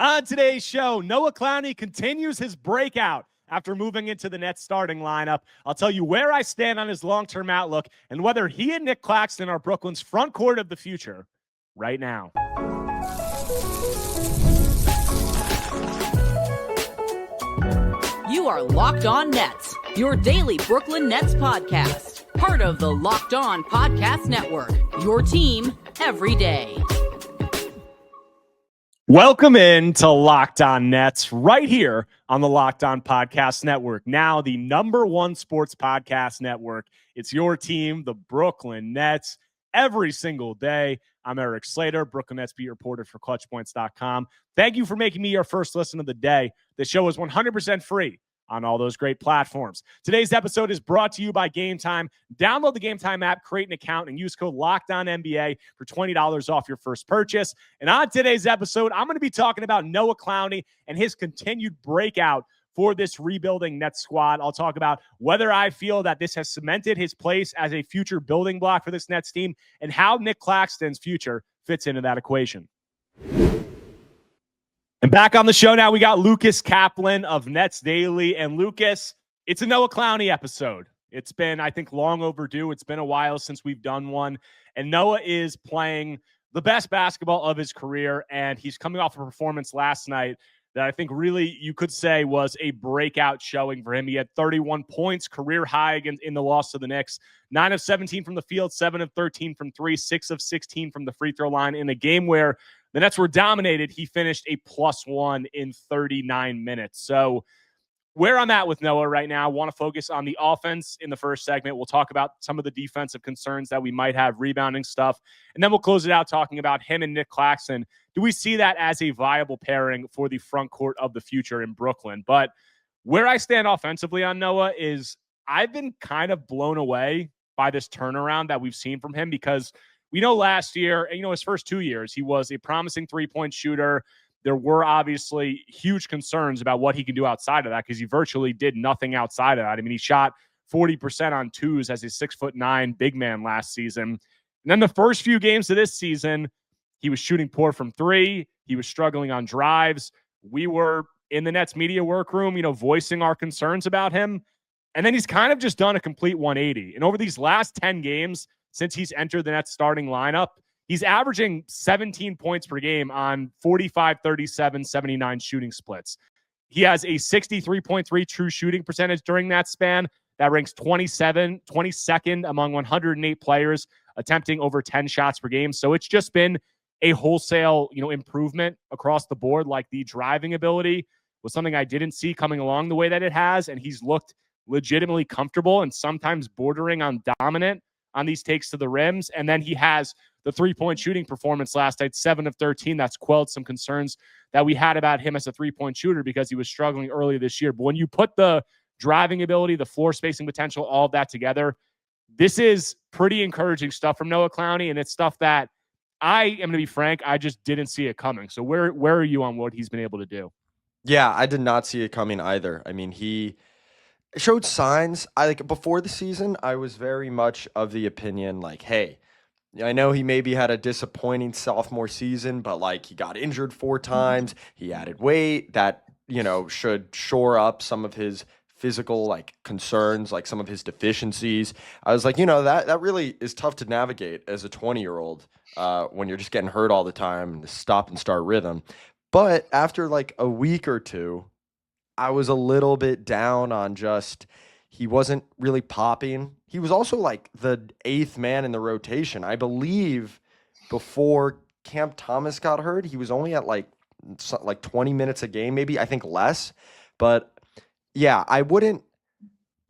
On today's show, Noah Clowney continues his breakout after moving into the Nets starting lineup. I'll tell you where I stand on his long-term outlook and whether he and Nic Claxton are Brooklyn's front court of the future right now. You are Locked On Nets, your daily Brooklyn Nets podcast. Part of the Locked On Podcast Network, your team every day. Welcome in to Locked On Nets right here on the Locked On Podcast Network, now the #1 sports podcast network. It's your team, the Brooklyn Nets, every single day. I'm Erik Slater, Brooklyn Nets beat reporter for ClutchPoints.com. Thank you for making me your first listen of the day. The show is 100% free on all those great platforms. Today's episode is brought to you by Game Time. Download the Game Time app, create an account, and use code LOCKEDONNBA for $20 off your first purchase. And on today's episode, I'm going to be talking about Noah Clowney and his continued breakout for this rebuilding Nets squad. I'll talk about whether I feel that this has cemented his place as a future building block for this Nets team and how Nic Claxton's future fits into that equation. And back on the show now, we got Lucas Kaplan of Nets Daily. And Lucas, it's a Noah Clowney episode. It's been, I think, long overdue. It's been a while since we've done one. And Noah is playing the best basketball of his career. And he's coming off a performance last night that I think really you could say was a breakout showing for him. He had 31 points, career high in the loss to the Knicks, 9 of 17 from the field, 7 of 13 from three, 6 of 16 from the free throw line in a game where the Nets were dominated. He finished a +1 in 39 minutes. So where I'm at with Noah right now, I want to focus on the offense in the first segment. We'll talk about some of the defensive concerns that we might have, rebounding stuff, and then we'll close it out talking about him and Nic Claxton. Do we see that as a viable pairing for the front court of the future in Brooklyn? But where I stand offensively on Noah is I've been kind of blown away by this turnaround that we've seen from him, because we know last year, and his first 2 years, he was a promising three-point shooter. There were obviously huge concerns about what he can do outside of that, because he virtually did nothing outside of that. I mean, he shot 40% on twos as a 6'9" big man last season. And then the first few games of this season, he was shooting poor from three. He was struggling on drives. We were in the Nets media workroom, voicing our concerns about him. And then he's kind of just done a complete 180. And over these last 10 games, since he's entered the Nets starting lineup, he's averaging 17 points per game on 45, 37, 79 shooting splits. He has a 63.3 true shooting percentage during that span. That ranks 22nd among 108 players attempting over 10 shots per game. So it's just been a wholesale, improvement across the board. Like, the driving ability was something I didn't see coming along the way that it has. And he's looked legitimately comfortable and sometimes bordering on dominant on these takes to the rims. And then he has the three-point shooting performance last night, 7 of 13. That's quelled some concerns that we had about him as a three-point shooter, because he was struggling earlier this year. But when you put the driving ability, the floor spacing potential, all of that together, this is pretty encouraging stuff from Noah Clowney. And it's stuff that I am going to be frank, I just didn't see it coming. So where are you on what he's been able to do? Yeah, I did not see it coming either. I mean, he showed signs. Before the season, I was very much of the opinion, hey, I know he maybe had a disappointing sophomore season, but he got injured 4 times. He added weight that, should shore up some of his physical concerns, some of his deficiencies. I was that really is tough to navigate as a 20-year-old when you're just getting hurt all the time and the stop and start rhythm. But after a week or two, I was a little bit down on he wasn't really popping. He was also the 8th man in the rotation. I believe before Cam Thomas got hurt, he was only at 20 minutes a game, maybe, I think less. But yeah, I wouldn't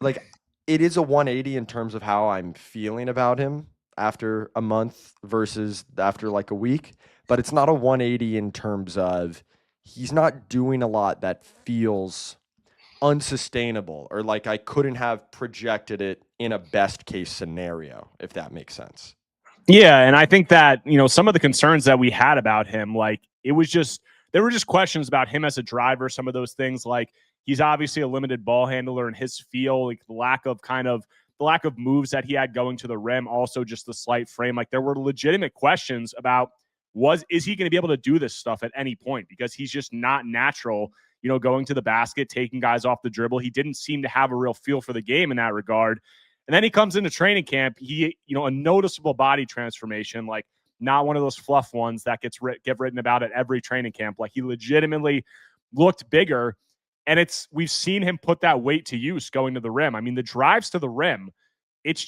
it is a 180 in terms of how I'm feeling about him after a month versus after a week. But it's not a 180 in terms of he's not doing a lot that feels unsustainable or I couldn't have projected it in a best case scenario, if that makes sense. Yeah, and I think that, some of the concerns that we had about him, there were just questions about him as a driver, some of those things, he's obviously a limited ball handler, and his feel, the lack of moves that he had going to the rim, also just the slight frame. There were legitimate questions about is he going to be able to do this stuff at any point? Because he's just not natural, going to the basket, taking guys off the dribble. He didn't seem to have a real feel for the game in that regard. And then he comes into training camp, a noticeable body transformation, like not one of those fluff ones that get written about at every training camp. Like he legitimately looked bigger. And we've seen him put that weight to use going to the rim. I mean, the drives to the rim, it's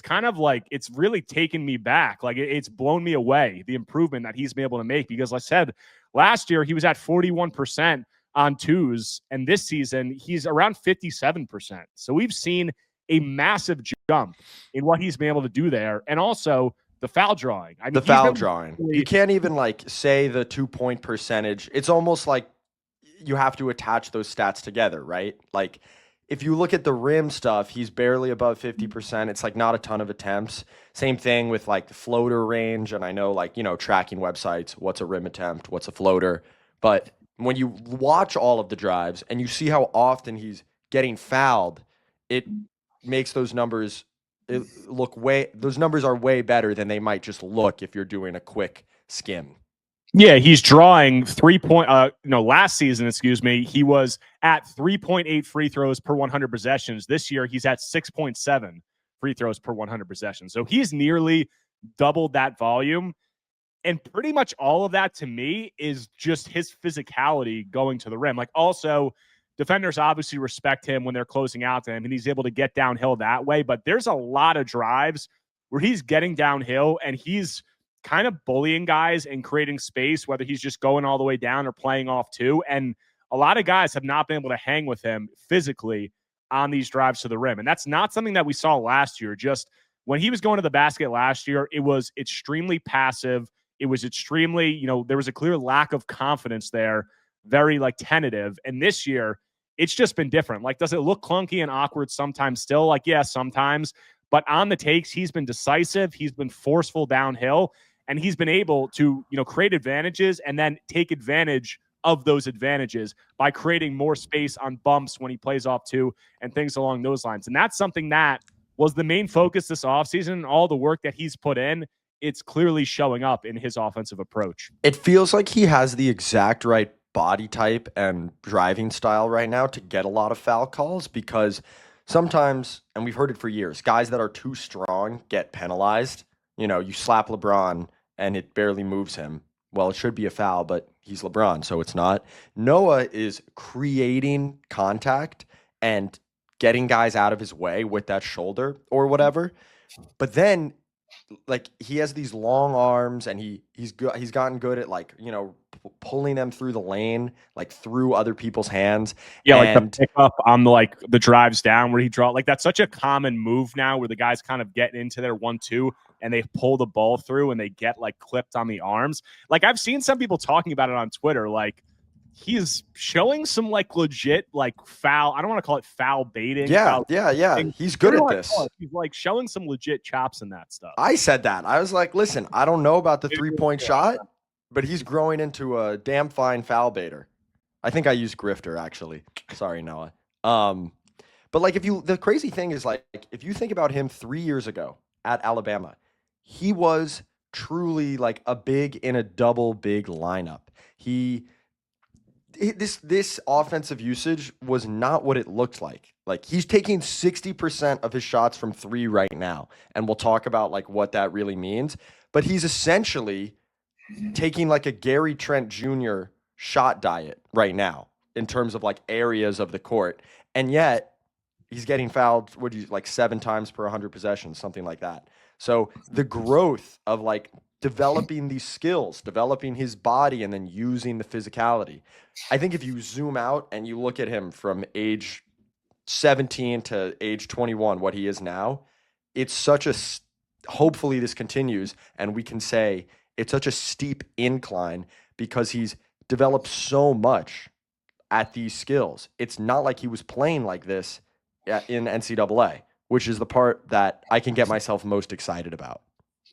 kind of like, it's really taken me back. Like it's blown me away, the improvement that he's been able to make. Because like I said, last year he was at 41% on twos, and this season he's around 57%. So we've seen a massive jump in what he's been able to do there. And also the foul drawing. I mean, the foul drawing. You can't even like say the 2-point percentage. It's almost like you have to attach those stats together, right? Like if you look at the rim stuff, he's barely above 50%. It's like not a ton of attempts. Same thing with like the floater range. And I know like, tracking websites, what's a rim attempt, what's a floater. But when you watch all of the drives and you see how often he's getting fouled, it makes those numbers those numbers are way better than they might just look if you're doing a quick skim. Yeah, he's drawing last season, he was at 3.8 free throws per 100 possessions. This year, he's at 6.7 free throws per 100 possessions. So he's nearly doubled that volume. And pretty much all of that to me is just his physicality going to the rim. Like also, defenders obviously respect him when they're closing out to him, and he's able to get downhill that way. But there's a lot of drives where he's getting downhill and he's kind of bullying guys and creating space, whether he's just going all the way down or playing off two. And a lot of guys have not been able to hang with him physically on these drives to the rim. And that's not something that we saw last year. Just when he was going to the basket last year, it was extremely passive. It was extremely, there was a clear lack of confidence there, very like tentative. And this year, it's just been different. Like, does it look clunky and awkward sometimes still? Like, yeah, sometimes. But on the takes, he's been decisive. He's been forceful downhill. And he's been able to, create advantages and then take advantage of those advantages by creating more space on bumps when he plays off two and things along those lines. And that's something that was the main focus this offseason. All the work that he's put in, it's clearly showing up in his offensive approach. It feels like he has the exact right body type and driving style right now to get a lot of foul calls, because sometimes, and we've heard it for years, guys that are too strong get penalized. You slap LeBron and it barely moves him. Well, it should be a foul, but he's LeBron, so it's not. Noah is creating contact and getting guys out of his way with that shoulder or whatever. But then, like, he has these long arms, and he's gotten good at pulling them through the lane, like through other people's hands. Yeah, and like the pick up on the drives down where he draw. Like that's such a common move now, where the guys kind of get into their 1-2 and they pull the ball through and they get like clipped on the arms. Like I've seen some people talking about it on Twitter. Like he's showing some like legit like foul. I don't want to call it foul baiting. Yeah. He's good at this. He's like showing some legit chops in that stuff. I said that. I was like, listen, I don't know about the 3-point shot, but he's growing into a damn fine foul baiter. I think I used grifter actually. Sorry, Noah. But like the crazy thing is like if you think about him 3 years ago at Alabama, he was truly like a big in a double big lineup. This offensive usage was not what it looked like. Like he's taking 60% of his shots from three right now. And we'll talk about like what that really means. But he's essentially taking like a Gary Trent Jr. shot diet right now in terms of like areas of the court. And yet he's getting fouled, 7 times per 100 possessions, something like that. So the growth of like developing these skills, developing his body, and then using the physicality. I think if you zoom out and you look at him from age 17 to age 21, what he is now, it's such a, hopefully this continues and we can say it's such a steep incline because he's developed so much at these skills. It's not like he was playing like this in NCAA, which is the part that I can get myself most excited about.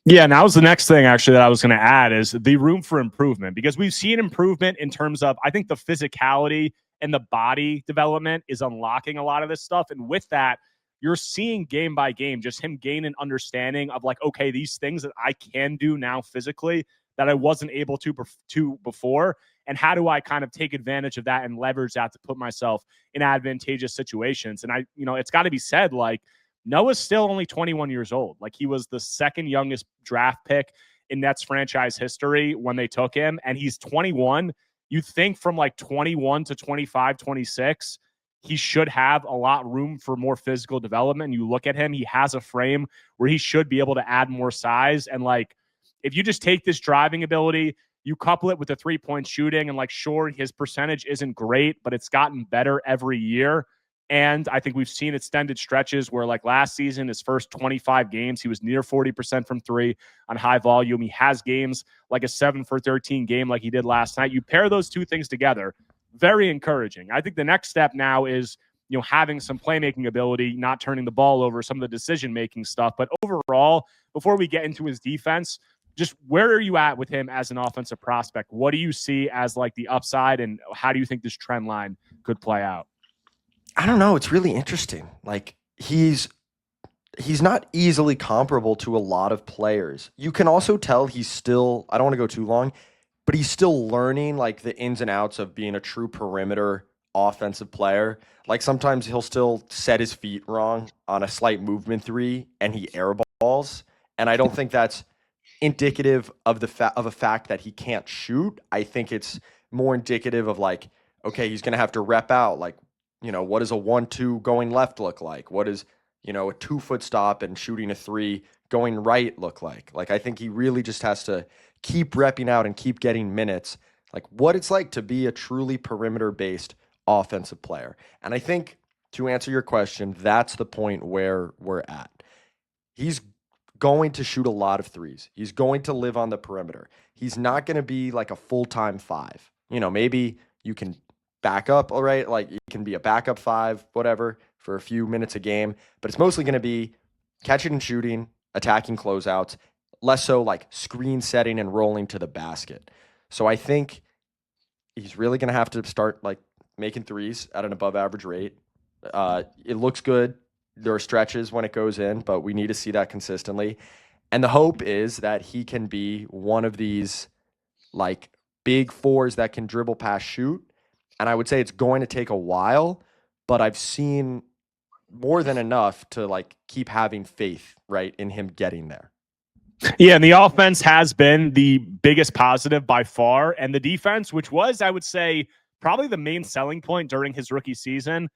Yeah, and that was the next thing actually that I was going to add is the room for improvement, because we've seen improvement in terms of, I think the physicality and the body development is unlocking a lot of this stuff. And with that, you're seeing game by game, just him gain an understanding of like, okay, these things that I can do now physically, that I wasn't able to before? And how do I kind of take advantage of that and leverage that to put myself in advantageous situations? And it's got to be said, like, Noah's still only 21 years old. Like, he was the second youngest draft pick in Nets franchise history when they took him, and he's 21. You think from like 21 to 25, 26, he should have a lot room for more physical development. You look at him, he has a frame where he should be able to add more size. And like, if you just take this driving ability, you couple it with the 3-point shooting, and like, sure, his percentage isn't great, but it's gotten better every year. And I think we've seen extended stretches where, like last season, his first 25 games, he was near 40% from three on high volume. He has games like a 7 for 13 game like he did last night. You pair those two things together, very encouraging. I think the next step now is, having some playmaking ability, not turning the ball over, some of the decision-making stuff. But overall, before we get into his defense, just where are you at with him as an offensive prospect? What do you see as like the upside, and how do you think this trend line could play out? I don't know. It's really interesting. Like, he's not easily comparable to a lot of players. You can also tell he's still, I don't want to go too long, but he's still learning like the ins and outs of being a true perimeter offensive player. Like, sometimes he'll still set his feet wrong on a slight movement three and he airballs. And I don't think that's indicative of of a fact that he can't shoot. I think it's more indicative of like, okay, he's going to have to rep out, like, what does a 1-2 going left look like? What does, a 2-foot stop and shooting a 3 going right look like? Like, I think he really just has to keep repping out and keep getting minutes, like what it's like to be a truly perimeter-based offensive player. And I think, to answer your question, that's the point where we're at. He's going to shoot a lot of threes. He's going to live on the perimeter. He's not going to be like a full-time 5. Maybe you can back up, all right? Like, you can be a backup 5, whatever, for a few minutes a game, but it's mostly going to be catching and shooting, attacking closeouts, less so like screen setting and rolling to the basket. So I think he's really going to have to start like making threes at an above average rate. It looks good. There are stretches when it goes in, but we need to see that consistently. And the hope is that he can be one of these like big 4s that can dribble, pass, shoot. And I would say it's going to take a while, but I've seen more than enough to like keep having faith, right, in him getting there. Yeah, and the offense has been the biggest positive by far. And the defense, which was, I would say, probably the main selling point during his rookie season,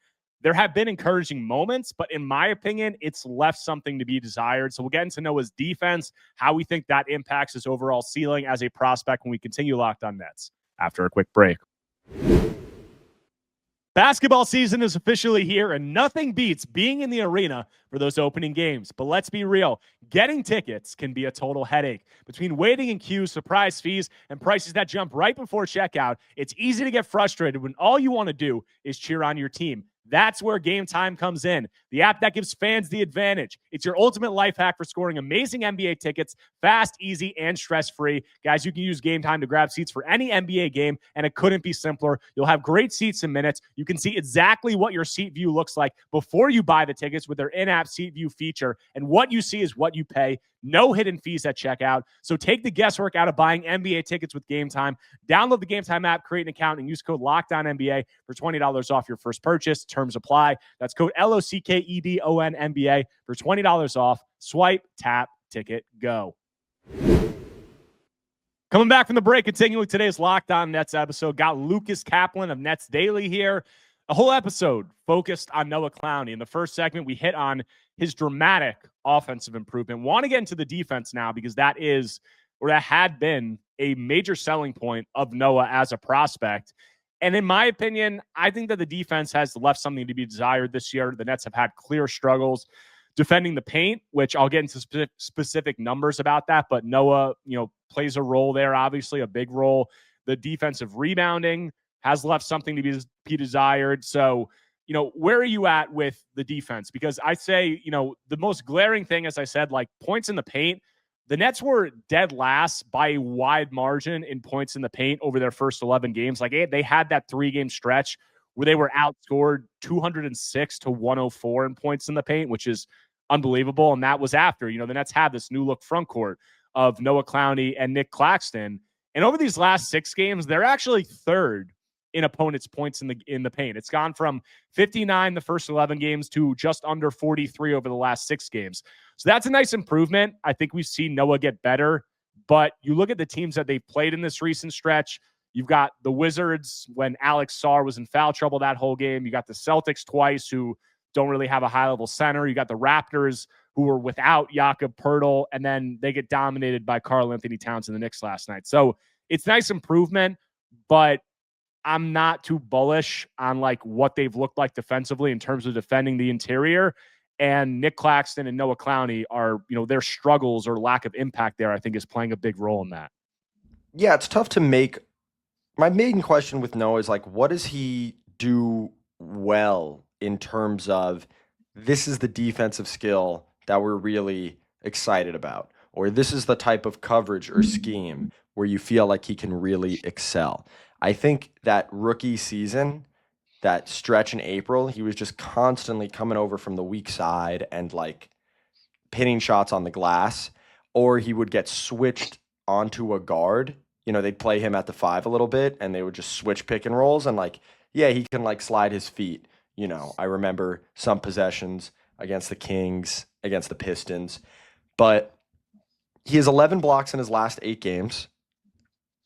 there have been encouraging moments, but in my opinion, it's left something to be desired. So we'll get into Noah's defense, how we think that impacts his overall ceiling as a prospect when we continue Locked on Nets after a quick break. Basketball season is officially here, and nothing beats being in the arena for those opening games. But let's be real, getting tickets can be a total headache. Between waiting in queues, surprise fees, and prices that jump right before checkout, it's easy to get frustrated when all you want to do is cheer on your team. That's where Game Time comes in, the app that gives fans the advantage. It's your ultimate life hack for scoring amazing NBA tickets, fast, easy, and stress-free. Guys, you can use Game Time to grab seats for any NBA game, and it couldn't be simpler. You'll have great seats in minutes. You can see exactly what your seat view looks like before you buy the tickets with their in-app seat view feature, and what you see is what you pay. No hidden fees at checkout. So take the guesswork out of buying NBA tickets with Game Time. Download the Game Time app, create an account, and use code LOCKDOWNNBA for $20 off your first purchase. Terms apply. That's code LOCKEDONNBA for $20 off. Swipe, tap, ticket, go. Coming back from the break, continuing today's Locked On Nets episode, got Lucas Kaplan of Nets Daily here. A whole episode focused on Noah Clowney. In the first segment, we hit on his dramatic offensive improvement. Want to get into the defense now because that is, or that had been, a major selling point of Noah as a prospect. And in my opinion, I think that the defense has left something to be desired this year. The Nets have had clear struggles defending the paint, which I'll get into specific numbers about that. But Noah, plays a role there, obviously a big role. The defensive rebounding has left something to be desired. So, where are you at with the defense? Because I say, the most glaring thing, as I said, like points in the paint, the Nets were dead last by a wide margin in points in the paint over their first 11 games. Like they had that 3-game stretch where they were outscored 206 to 104 in points in the paint, which is unbelievable. And that was after, the Nets had this new look front court of Noah Clowney and Nic Claxton. And over these last 6 games, they're actually third in opponents' points in the paint. It's gone from 59 the first 11 games to just under 43 over the last 6 games. So that's a nice improvement. I think we've seen Noah get better. But you look at the teams that they've played in this recent stretch. You've got the Wizards when Alex Sarr was in foul trouble that whole game. You got the Celtics twice, who don't really have a high-level center. You got the Raptors, who were without Jakob Poeltl, and then they get dominated by Karl Anthony Towns and the Knicks last night. So it's nice improvement, but I'm not too bullish on like what they've looked like defensively in terms of defending the interior. And Nic Claxton and Noah Clowney are, their struggles or lack of impact there, I think, is playing a big role in that. Yeah, it's tough to make. My main question with Noah is like, what does he do well in terms of this is the defensive skill that we're really excited about, or this is the type of coverage or scheme where you feel like he can really excel? I think that rookie season, that stretch in April, he was just constantly coming over from the weak side and like pinning shots on the glass, or he would get switched onto a guard. They'd play him at the 5 a little bit and they would just switch pick and rolls and like, yeah, he can like slide his feet. I remember some possessions against the Kings, against the Pistons, but he has 11 blocks in his last 8 games.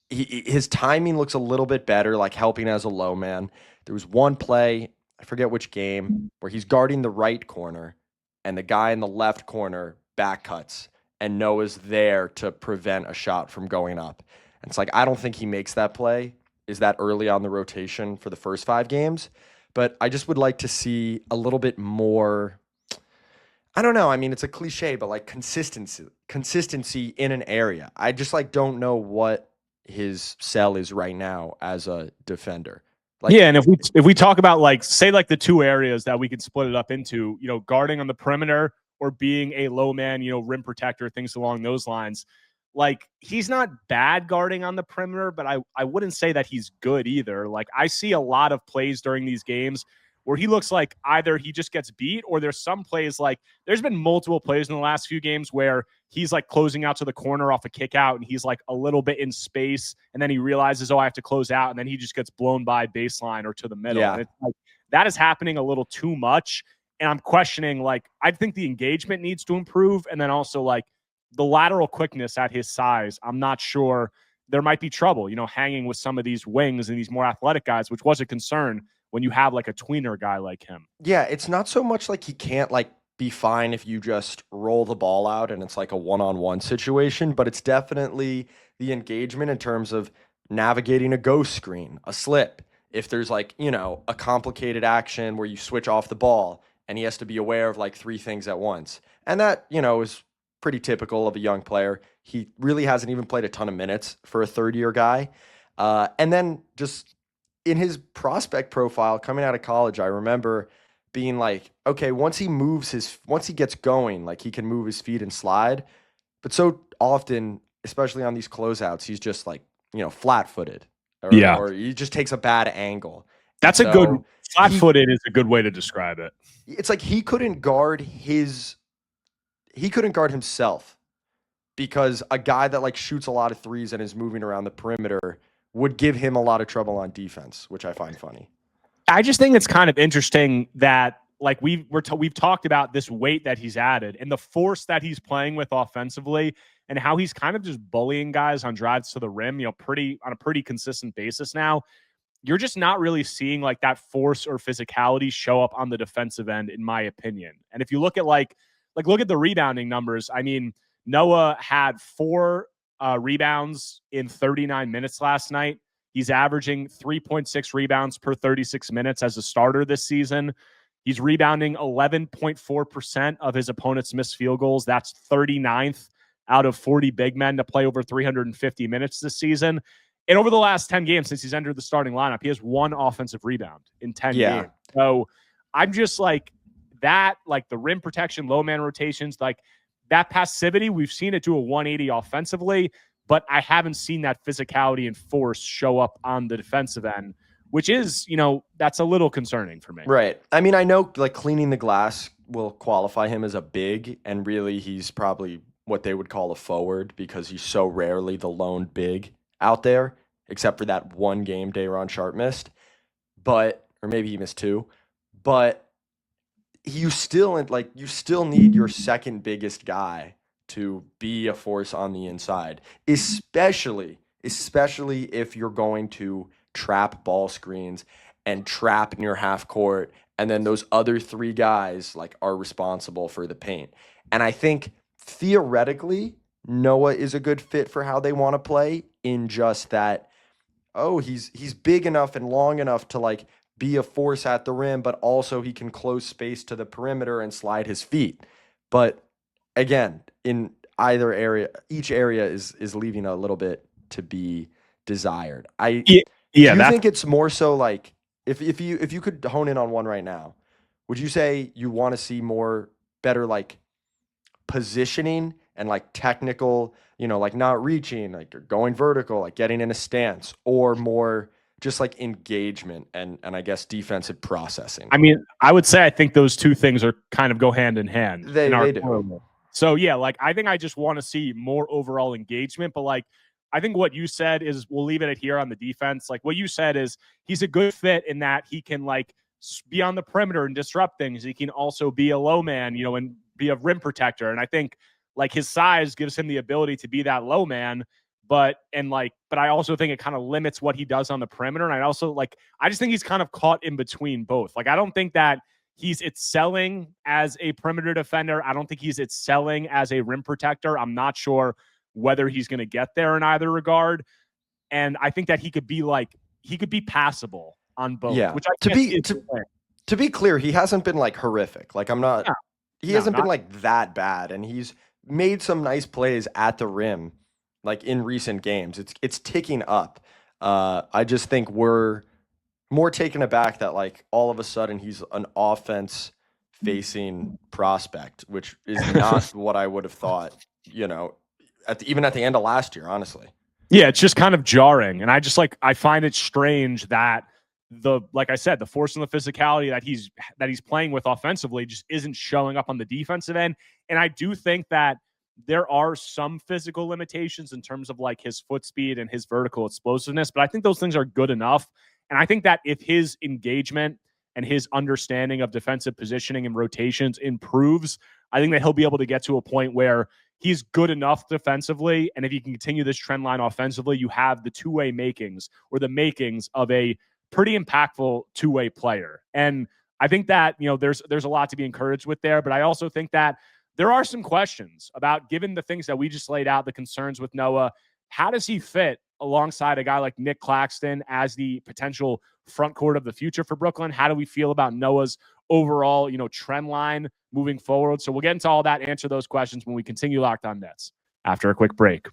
His timing looks a little bit better, like helping as a low man. There was one play, I forget which game, where he's guarding the right corner and the guy in the left corner back cuts and Noah's there to prevent a shot from going up. And it's like, I don't think he makes that play. Is that early on the rotation for the first 5 games? But I just would like to see a little bit more. I don't know. I mean, it's a cliche, but like consistency in an area. I just like don't know what his sell is right now as a defender. Like, yeah, and if we talk about like say like the 2 areas that we could split it up into, guarding on the perimeter or being a low man, rim protector, things along those lines. Like, he's not bad guarding on the perimeter, but I wouldn't say that he's good either. Like, I see a lot of plays during these games where he looks like either he just gets beat or there's some plays like there's been multiple plays in the last few games where he's like closing out to the corner off a kick out and he's like a little bit in space and then he realizes, I have to close out, and then he just gets blown by baseline or to the middle. Yeah. And it's like, that is happening a little too much. And I'm questioning, like, I think the engagement needs to improve. And then also like the lateral quickness at his size, I'm not sure. There might be trouble, hanging with some of these wings and these more athletic guys, which was a concern when you have like a tweener guy like him. Yeah, it's not so much like he can't like be fine if you just roll the ball out and it's like a one-on-one situation, but it's definitely the engagement in terms of navigating a ghost screen, a slip. If there's like, a complicated action where you switch off the ball and he has to be aware of like 3 things at once. And that, is pretty typical of a young player. He really hasn't even played a ton of minutes for a third-year guy. And then just in his prospect profile coming out of college, I remember being like, okay, once he gets going, like he can move his feet and slide. But so often, especially on these closeouts, he's just like, flat-footed. Or he just takes a bad angle. That's a good flat-footed is a good way to describe it. It's like he couldn't guard himself because a guy that like shoots a lot of threes and is moving around the perimeter would give him a lot of trouble on defense, which I find funny. I just think it's kind of interesting that like we've talked about this weight that he's added and the force that he's playing with offensively and how he's kind of just bullying guys on drives to the rim, on a pretty consistent basis now. You're just not really seeing like that force or physicality show up on the defensive end, in my opinion. And if you look at look at the rebounding numbers, I mean, Noah had 4 rebounds in 39 minutes last night. He's averaging 3.6 rebounds per 36 minutes as a starter this season. He's rebounding 11.4% of his opponent's missed field goals. That's 39th out of 40 big men to play over 350 minutes this season. And over the last 10 games since he's entered the starting lineup, he has 1 offensive rebound in 10 games. So I'm just like that, like the rim protection, low man rotations, like that passivity, we've seen it do a 180 offensively, but I haven't seen that physicality and force show up on the defensive end, which is, that's a little concerning for me. Right. I mean, I know like cleaning the glass will qualify him as a big, and really he's probably what they would call a forward because he's so rarely the lone big out there, except for that one game Day'Ron Sharp missed. But, or maybe he missed 2. But you still need your second biggest guy to be a force on the inside, especially if you're going to trap ball screens and trap near half court, and then those other 3 guys like are responsible for the paint. And I think theoretically Noah is a good fit for how they want to play, in just that, oh, he's big enough and long enough to like be a force at the rim, but also he can close space to the perimeter and slide his feet. But again, in either area, each area is leaving a little bit to be desired. Do you think it's more so like, if you could hone in on one right now, would you say you want to see better like positioning and like technical, like not reaching, like going vertical, like getting in a stance, or more just like engagement and I guess defensive processing? I mean, I would say I think those two things are kind of go hand in hand. They do. So yeah, like I think I just want to see more overall engagement, but like I think what you said is, we'll leave it at here on the defense. Like what you said is, he's a good fit in that he can like be on the perimeter and disrupt things. He can also be a low man, and be a rim protector. And I think like his size gives him the ability to be that low man, but I also think it kind of limits what he does on the perimeter. And I just think he's kind of caught in between both. Like, I don't think that he's excelling as a perimeter defender. I don't think he's excelling as a rim protector. I'm not sure whether he's going to get there in either regard. And I think that he could be passable on both. Yeah. Which to be clear, he hasn't been like horrific. Like he hasn't been like that bad, and he's made some nice plays at the rim, like in recent games. It's ticking up. I just think we're more taken aback that like all of a sudden he's an offense facing prospect, which is not what I would have thought, even at the end of last year, honestly. Yeah, it's just kind of jarring. And I find it strange that like I said, the force and the physicality that he's playing with offensively just isn't showing up on the defensive end. And I do think that there are some physical limitations in terms of like his foot speed and his vertical explosiveness, but I think those things are good enough. And I think that if his engagement and his understanding of defensive positioning and rotations improves, I think that he'll be able to get to a point where he's good enough defensively. And if you can continue this trend line offensively, you have the two-way makings, or the makings of a pretty impactful two-way player. And I think that, there's a lot to be encouraged with there, but I also think that there are some questions about, given the things that we just laid out, the concerns with Noah, how does he fit alongside a guy like Nic Claxton as the potential front court of the future for Brooklyn? How do we feel about Noah's overall, trend line moving forward? So we'll get into all that, answer those questions when we continue Locked On Nets after a quick break.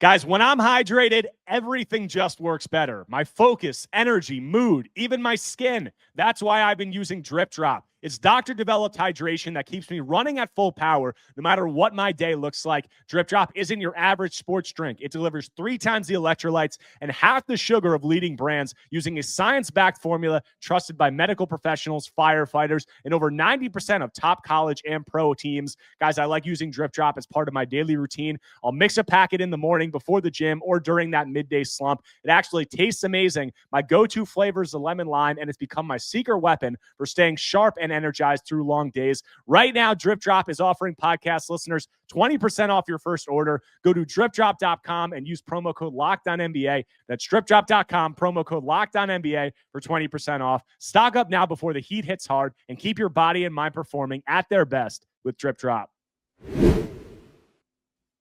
Guys, when I'm hydrated, everything just works better. My focus, energy, mood, even my skin. That's why I've been using Drip Drop. It's doctor-developed hydration that keeps me running at full power no matter what my day looks like. Drip Drop isn't your average sports drink. It delivers 3 times the electrolytes and half the sugar of leading brands using a science-backed formula trusted by medical professionals, firefighters, and over 90% of top college and pro teams. Guys, I like using Drip Drop as part of my daily routine. I'll mix a packet in the morning before the gym or during that midday slump. It actually tastes amazing. My go-to flavor is the lemon lime, and it's become my secret weapon for staying sharp and energized through long days. Right now, Drip Drop is offering podcast listeners 20% off your first order. Go to dripdrop.com and use promo code LOCKEDONNBA. That's dripdrop.com, promo code LOCKEDONNBA for 20% off. Stock up now before the heat hits hard, and keep your body and mind performing at their best with Drip Drop.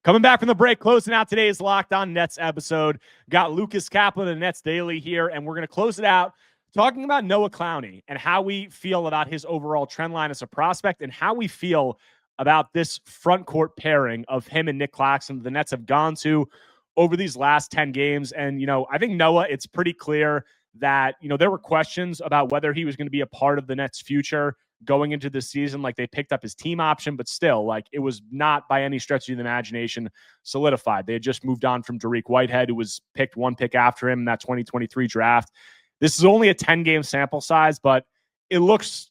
Coming back from the break, closing out today's Locked On Nets episode. Got Lucas Kaplan of Nets Daily here, and we're going to close it out talking about Noah Clowney and how we feel about his overall trend line as a prospect, and how we feel about this front court pairing of him and Nic Claxton the Nets have gone to over these last 10 games. And, I think Noah, it's pretty clear that, there were questions about whether he was going to be a part of the Nets' future going into this season. Like, they picked up his team option, but still, like, it was not by any stretch of the imagination solidified. They had just moved on from Dariq Whitehead, who was picked one pick after him in that 2023 draft. This is only a 10-game sample size, but it looks,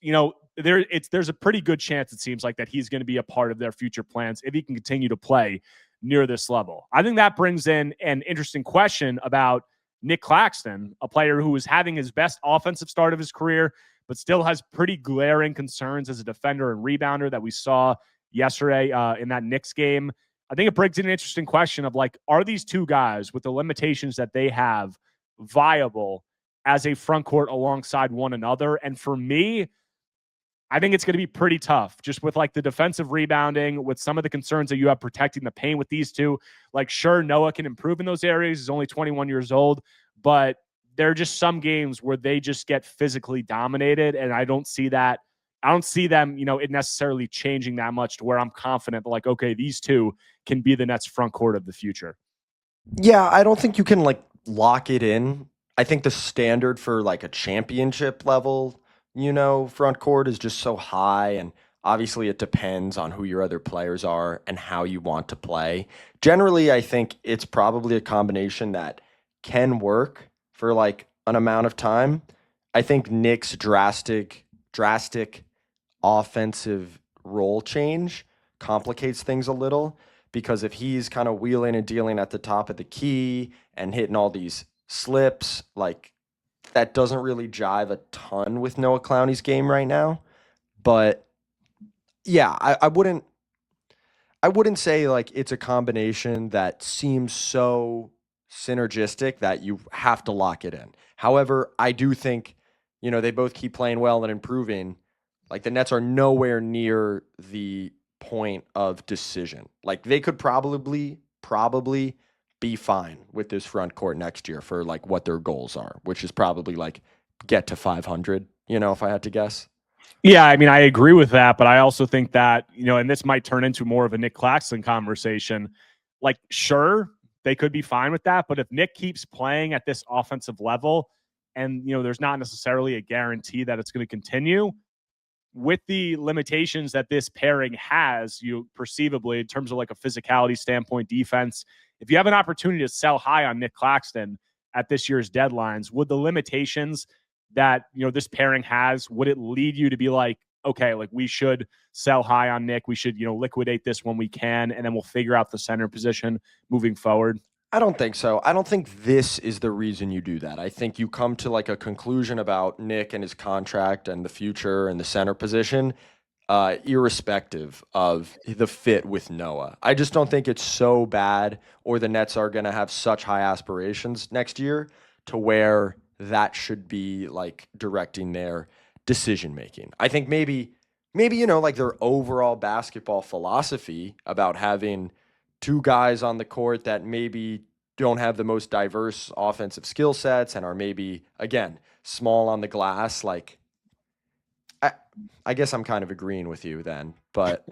there's a pretty good chance, it seems like, that he's going to be a part of their future plans if he can continue to play near this level. I think that brings in an interesting question about Nic Claxton, a player who is having his best offensive start of his career, but still has pretty glaring concerns as a defender and rebounder that we saw yesterday in that Knicks game. I think it brings in an interesting question of, like, are these two guys with the limitations that they have viable as a front court alongside one another? And for me, I think it's going to be pretty tough just with, like, the defensive rebounding, with some of the concerns that you have protecting the paint with these two. Like, sure, Noah can improve in those areas. He's only 21 years old, but there are just some games where they just get physically dominated. And I don't see that. I don't see them, it necessarily changing that much to where I'm confident that, like, okay, these two can be the Nets front court of the future. Yeah, I don't think you can, like, lock it in. I think the standard for, like, a championship level, front court is just so high, and obviously it depends on who your other players are and how you want to play. Generally, I think it's probably a combination that can work for, like, an amount of time. I think Nick's drastic offensive role change complicates things a little, because if he's kind of wheeling and dealing at the top of the key and hitting all these slips, like, that doesn't really jive a ton with Noah Clowney's game right now. But yeah, I wouldn't say, like, it's a combination that seems so synergistic that you have to lock it in. However, I do think, they both keep playing well and improving. Like, the Nets are nowhere near the point of decision. Like, they could probably be fine with this front court next year for, like, what their goals are, which is probably, like, get to 500, if I had to guess. Yeah, I mean, I agree with that, but I also think that, and this might turn into more of a Nic Claxton conversation. Like, sure, they could be fine with that, but if Nick keeps playing at this offensive level and, there's not necessarily a guarantee that it's going to continue, with the limitations that this pairing has, perceivably, in terms of, like, a physicality standpoint, defense, if you have an opportunity to sell high on Nic Claxton at this year's deadlines, would the limitations that, this pairing has, would it lead you to be like, okay, like, we should sell high on Nick, we should, liquidate this when we can, and then we'll figure out the center position moving forward? I don't think so. I don't think this is the reason you do that. I think you come to, like, a conclusion about Nick and his contract and the future and the center position, irrespective of the fit with Noah. I just don't think it's so bad, or the Nets are going to have such high aspirations next year to where that should be, like, directing their decision making. I think maybe, like, their overall basketball philosophy about having two guys on the court that maybe don't have the most diverse offensive skill sets and are maybe, again, small on the glass. Like, I guess I'm kind of agreeing with you then, but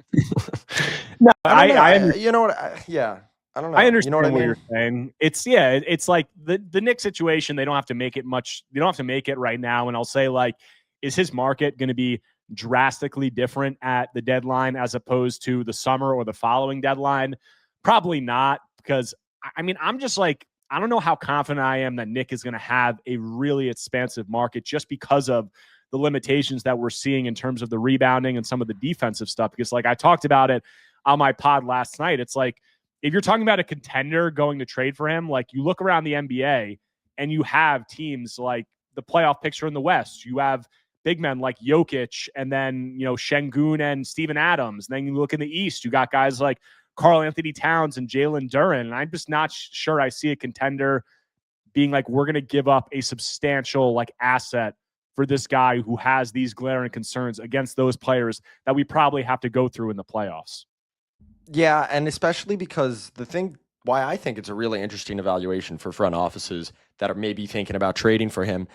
no, I I you know what? Yeah, I don't know. I understand you know what I mean? you're saying. It's like the Knicks situation. They don't have to make it much. They don't have to make it right now. And I'll say, like, is his market going to be drastically different at the deadline as opposed to the summer or the following deadline? Probably not, because I mean, I'm just like, I don't know how confident I am that Nick is going to have a really expansive market just because of the limitations that we're seeing in terms of the rebounding and some of the defensive stuff. Because, like, I talked about it on my pod last night. It's like, if you're talking about a contender going to trade for him, like, you look around the NBA and you have teams like the playoff picture in the West. You have big men like Jokic, and then, Şengün and Steven Adams. And then you look in the East, you got guys like Karl Anthony Towns and Jalen Duren. And I'm just not sure I see a contender being like, we're going to give up a substantial, like, asset for this guy who has these glaring concerns against those players that we probably have to go through in the playoffs. Yeah, and especially because the thing why I think it's a really interesting evaluation for front offices that are maybe thinking about trading for him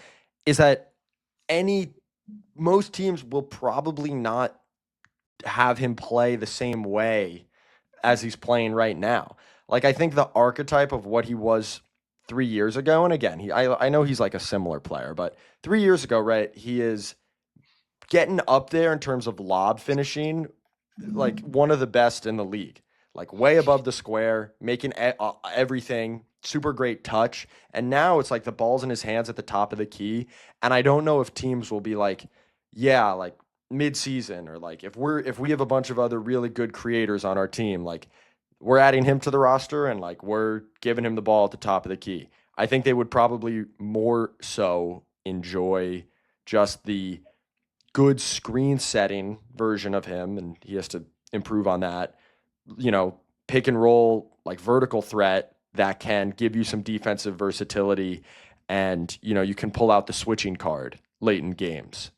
is that most teams will probably not have him play the same way as he's playing right now. Like, I think the archetype of what he was 3 years ago, and again, I know he's like a similar player, but 3 years ago, right, he is getting up there in terms of lob finishing, like one of the best in the league, like way above the square, making everything, super great touch. And now it's like the ball's in his hands at the top of the key. And I don't know if teams will be like, yeah, like, mid-season, or like if we have a bunch of other really good creators on our team, like we're adding him to the roster and like we're giving him the ball at the top of the key. I think they would probably more so enjoy just the good screen setting version of him, and he has to improve on that. Pick and roll, like vertical threat that can give you some defensive versatility, and you can pull out the switching card late in games.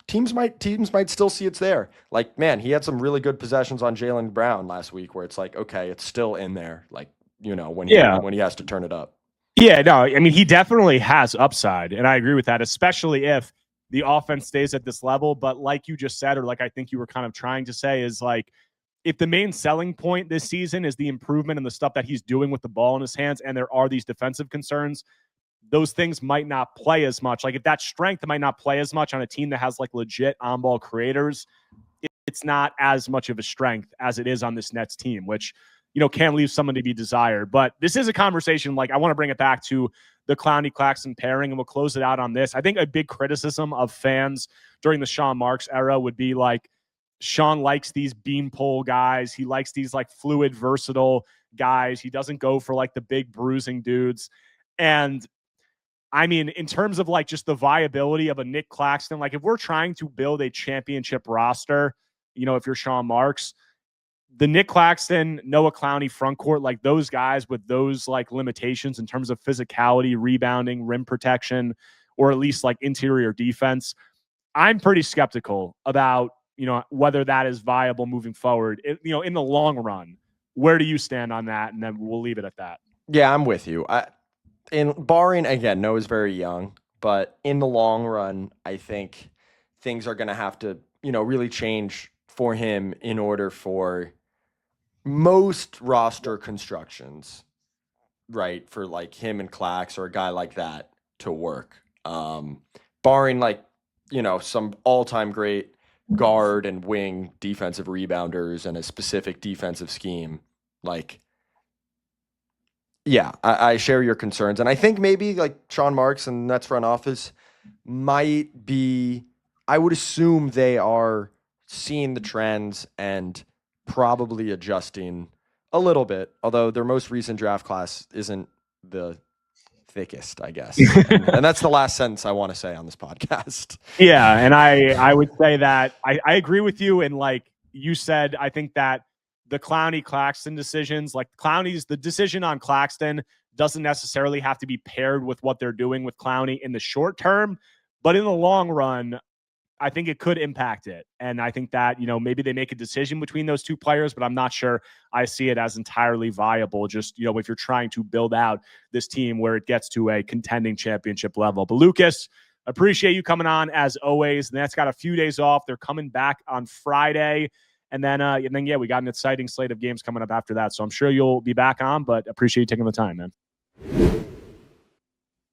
Teams might still see it's there. Like, man, he had some really good possessions on Jaylen Brown last week where it's like, okay, it's still in there. Like, when he has to turn it up. Yeah, no, I mean, he definitely has upside, and I agree with that, especially if the offense stays at this level. But like you just said, or like I think you were kind of trying to say, is like, if the main selling point this season is the improvement and the stuff that he's doing with the ball in his hands, and there are these defensive concerns, those things might not play as much. Like, if that strength might not play as much on a team that has like legit on-ball creators, it's not as much of a strength as it is on this Nets team, which, can leave someone to be desired. But this is a conversation, like, I want to bring it back to the Clowney-Claxton pairing, and we'll close it out on this. I think a big criticism of fans during the Sean Marks era would be like, Sean likes these beanpole guys. He likes these like fluid, versatile guys. He doesn't go for like the big bruising dudes. And I mean, in terms of like just the viability of a Nic Claxton, like if we're trying to build a championship roster, if you're Sean Marks, the Nic Claxton, Noah Clowney frontcourt, like those guys with those like limitations in terms of physicality, rebounding, rim protection, or at least like interior defense, I'm pretty skeptical about, whether that is viable moving forward. In the long run, where do you stand on that? And then we'll leave it at that. Yeah, I'm with you. Barring, again, Noah's very young, but in the long run, I think things are going to have to, really change for him in order for most roster constructions, right, for like him and Clax or a guy like that to work. Barring like, some all-time great guard and wing defensive rebounders and a specific defensive scheme, like, yeah, I share your concerns. And I think maybe like Sean Marks and Nets front office might be, I would assume they are seeing the trends and probably adjusting a little bit, although their most recent draft class isn't the thickest, I guess. and that's the last sentence I want to say on this podcast. Yeah, and I would say that I agree with you. And like you said, I think that the Clowney-Claxton decisions, like the decision on Claxton doesn't necessarily have to be paired with what they're doing with Clowney in the short term, but in the long run, I think it could impact it. And I think that, maybe they make a decision between those two players, but I'm not sure I see it as entirely viable. Just, if you're trying to build out this team where it gets to a contending championship level. But Lucas, appreciate you coming on as always. The Nets got a few days off. They're coming back on Friday. And then, yeah, we got an exciting slate of games coming up after that. So I'm sure you'll be back on, but appreciate you taking the time, man.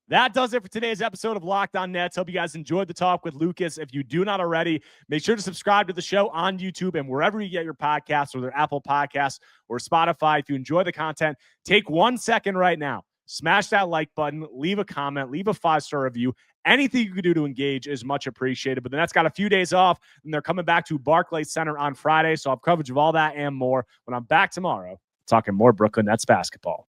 That does it for today's episode of Locked On Nets. Hope you guys enjoyed the talk with Lucas. If you do not already, make sure to subscribe to the show on YouTube and wherever you get your podcasts, whether Apple Podcasts or Spotify. If you enjoy the content, take 1 second right now. Smash that like button, leave a comment, leave a 5-star review. Anything you can do to engage is much appreciated. But the Nets got a few days off, and they're coming back to Barclays Center on Friday. So I'll have coverage of all that and more when I'm back tomorrow talking more Brooklyn Nets basketball.